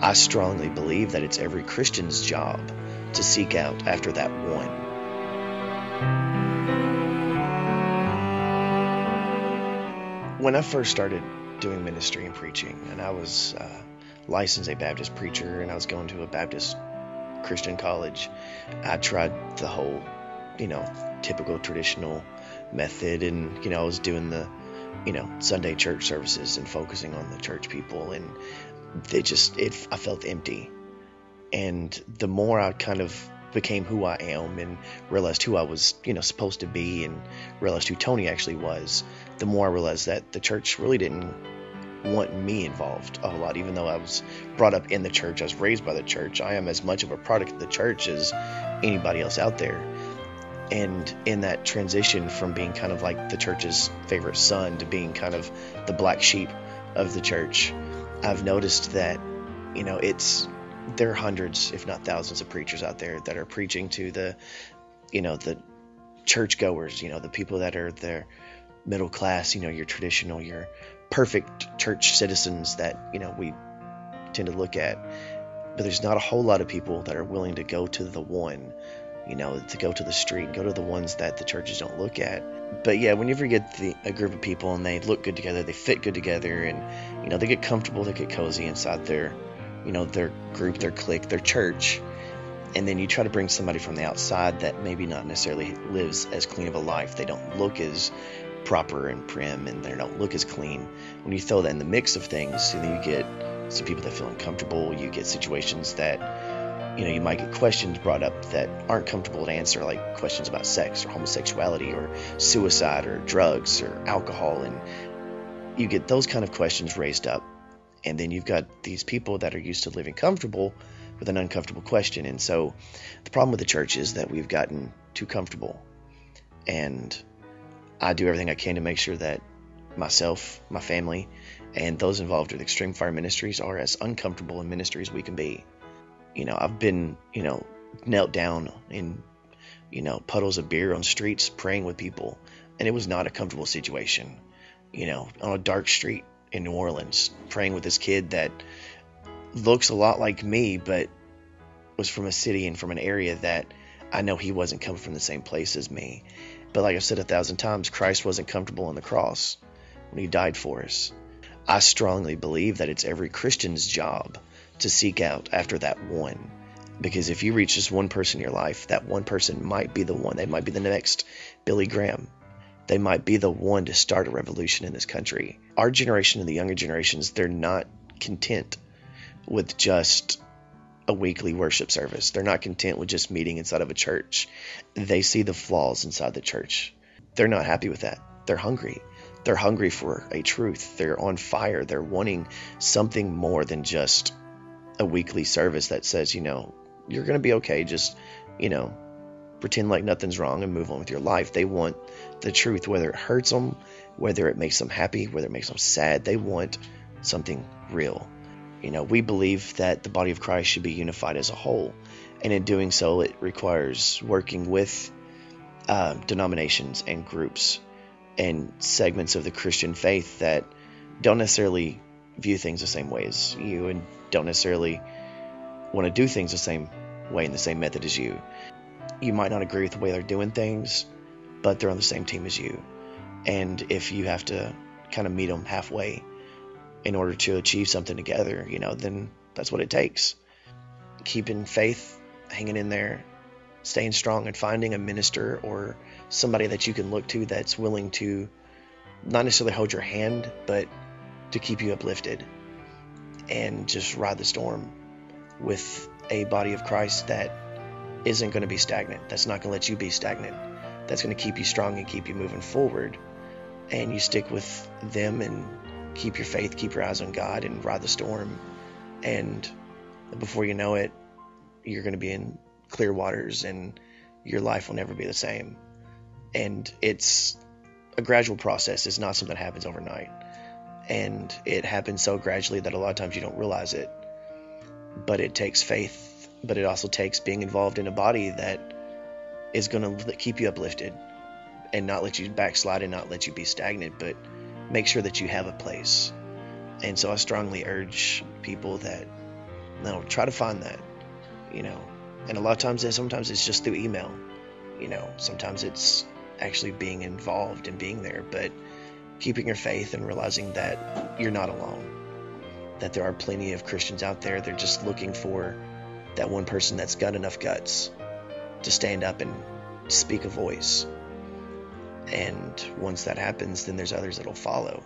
I strongly believe that it's every Christian's job to seek out after that one. When I first started doing ministry and preaching, and I was licensed a Baptist preacher, and I was going to a Baptist Christian college, I tried the whole, typical traditional method, and, I was doing the, Sunday church services and focusing on the church people, and I felt empty. And the more I kind of became who I am and realized who I was, supposed to be, and realized who Tony actually was, the more I realized that the church really didn't want me involved a whole lot. Even though I was brought up in the church, I was raised by the church, I am as much of a product of the church as anybody else out there. And in that transition from being kind of like the church's favorite son to being kind of the black sheep of the church, I've noticed that, there are hundreds, if not thousands, of preachers out there that are preaching to the churchgoers, the people that are their middle class, your traditional, your perfect church citizens that, we tend to look at. But there's not a whole lot of people that are willing to go to the one, to go to the street, go to the ones that the churches don't look at. But yeah, whenever you get a group of people and they look good together, they fit good together, and, they get comfortable, they get cozy inside their group, their clique, their church, and then you try to bring somebody from the outside that maybe not necessarily lives as clean of a life, they don't look as proper and prim, and they don't look as clean. When you throw that in the mix of things, then you get some people that feel uncomfortable. You get situations that you might get questions brought up that aren't comfortable to answer, like questions about sex or homosexuality or suicide or drugs or alcohol, and you get those kind of questions raised up. And then you've got these people that are used to living comfortable with an uncomfortable question. And so the problem with the church is that we've gotten too comfortable. And I do everything I can to make sure that myself, my family, and those involved with Xtreme Fire Ministries are as uncomfortable in ministry as we can be. I've been, knelt down in, puddles of beer on streets praying with people. And it was not a comfortable situation, on a dark street in New Orleans, praying with this kid that looks a lot like me, but was from a city and from an area that I know he wasn't coming from the same place as me. But like I've said 1,000 times, Christ wasn't comfortable on the cross when he died for us. I strongly believe that it's every Christian's job to seek out after that one. Because if you reach just one person in your life, that one person might be the one. They might be the next Billy Graham. They might be the one to start a revolution in this country. Our generation and the younger generations, they're not content with just a weekly worship service. They're not content with just meeting inside of a church. They see the flaws inside the church. They're not happy with that. They're hungry. They're hungry for a truth. They're on fire. They're wanting something more than just a weekly service that says, you're going to be okay. Just, pretend like nothing's wrong and move on with your life. They want the truth, whether it hurts them, whether it makes them happy, whether it makes them sad. They want something real. We believe that the body of Christ should be unified as a whole. And in doing so, it requires working with denominations and groups and segments of the Christian faith that don't necessarily view things the same way as you and don't necessarily want to do things the same way in the same method as you. You might not agree with the way they're doing things, but they're on the same team as you. And if you have to kind of meet them halfway in order to achieve something together, then that's what it takes. Keeping faith, hanging in there, staying strong, and finding a minister or somebody that you can look to that's willing to not necessarily hold your hand, but to keep you uplifted and just ride the storm with a body of Christ that isn't going to be stagnant. That's not going to let you be stagnant. That's going to keep you strong and keep you moving forward. And you stick with them and keep your faith, keep your eyes on God, and ride the storm. And before you know it, you're going to be in clear waters and your life will never be the same. And it's a gradual process. It's not something that happens overnight. And it happens so gradually that a lot of times you don't realize it. But it takes faith. But it also takes being involved in a body that is going to keep you uplifted and not let you backslide and not let you be stagnant, but make sure that you have a place. And so I strongly urge people that, No, try to find that, you know. And a lot of times, sometimes it's just through email, you know. Sometimes it's actually being involved and being there, but keeping your faith and realizing that you're not alone, that there are plenty of Christians out there. They're just looking for that one person that's got enough guts to stand up and speak a voice. And once that happens, then there's others that'll follow.